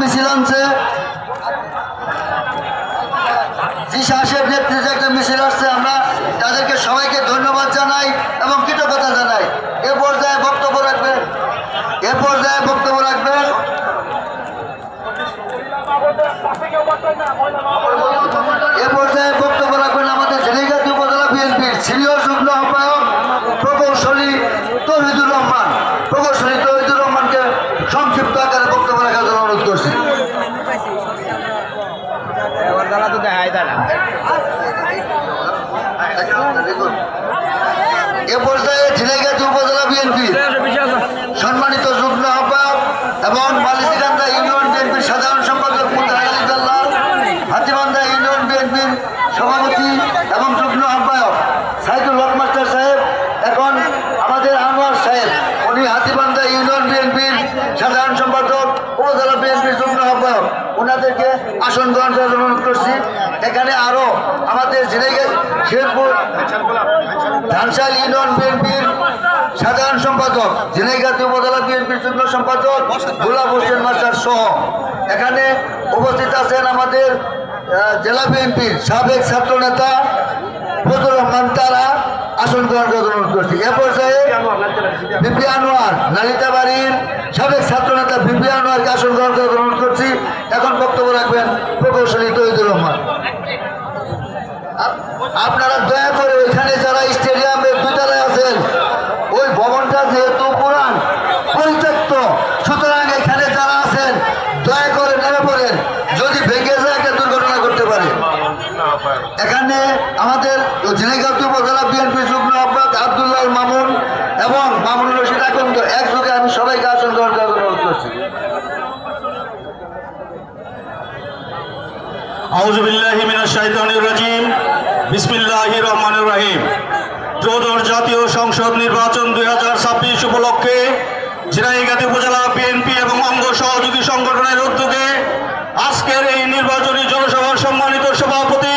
মিছিল আনছে, জিসাহের নেতৃত্বে একটা মিছিল আসছে। আমরা তাদেরকে সবাইকে ধন্যবাদ জানাই এবং কৃতজ্ঞতা জানাই। এ পর্যায়ে বক্তব্য রাখবেন আমাদের ঝিনাইগাতি উপজেলা বিএনপির সিনিয়র যুগ্ম আহ্বায়ক প্রকৌশলী তৌহিদুর রহমানকে সংক্ষিপ্ত আকারে বক্তব্য রাখার জন্য অনুরোধ করছি। এ পর্যায়ে ঝিনাইগাতি উপজেলা বিএনপির সম্মানিত যুগ্ম আহ্বায়ক এবং বালিশিকান্দা ইউনিয়ন বিএনপির সাধারণ সম্পাদক হাতিবান্ধা ইউনিয়ন বিএনপির সভাপতি এবং যুগ্ম আহ্বায়ক সাইদুল হক মাস্টার সাহেব, এখন আমাদের আনোয়ার সাহেব, উনি হাতিবান্ধা ইউনিয়ন বিএনপির সাধারণ সম্পাদক, উপজেলা বিএনপির যুগ্ম আহ্বায়ক, ওনাদেরকে আসন গ্রহণ করার জন্য অনুরোধ করছি। এখানে আরও আমাদের শেরপুর ধানশাল ইউনিয়ন বিএনপির সাধারণ সম্পাদক, ঝিনাইগাতি উপজেলা বিএনপির যুগ্ম সম্পাদক গোলাপ হোসেন মাস্টার সহ এখানে উপস্থিত আছেন আমাদের জেলা বিএনপির সাবেক ছাত্রনেতা ফজলুর রহমান, তারা আসন গ্রহণ করার জন্য অনুরোধ করছি। এ পর্যায়ে বিপি আনোয়ার, নালিতাবাড়ির সাবেক ছাত্রনেতা বিপি আনোয়ারকে আসন গ্রহণ করার জন্য অনুরোধ করছি। এখন বক্তব্য রাখবেন প্রকৌশলী তৌহিদুর রহমান। আপনারা দয়া করে ওইখানে যারা স্টেডিয়ামের দুতলায় আছেন, ওই ভবনটা যেহেতু পুরান পরিত্যক্ত, সুতরাং এখানে যারা আছেন দয়া করে নেমে পড়েন, যদি ভেঙে যায় একটা দুর্ঘটনা করতে পারে। এখানে আমাদের ঝিনাইগাতি উপজেলা বিএনপি যুগ্ম আহ্বায়ক আব্দুল্লাহ মামুন এবং মামুনুর রশিদ আকন্দ একযোগে আমি সবাইকে আসন গ্রহণ করার জন্য অনুরোধ করছি। আউযু বিল্লাহি মিনাশ শাইতানির রাজিম। বিসমিল্লাহির রহমানির রহিম। ত্রয়োদশ জাতীয় সংসদ নির্বাচন 2026 উপলক্ষে ঝিনাইগাতি উপজেলা বিএনপি এবং অঙ্গ সহযোগী সংগঠনের উদ্যোগে আজকের এই নির্বাচনী জনসভার সম্মানিত সভাপতি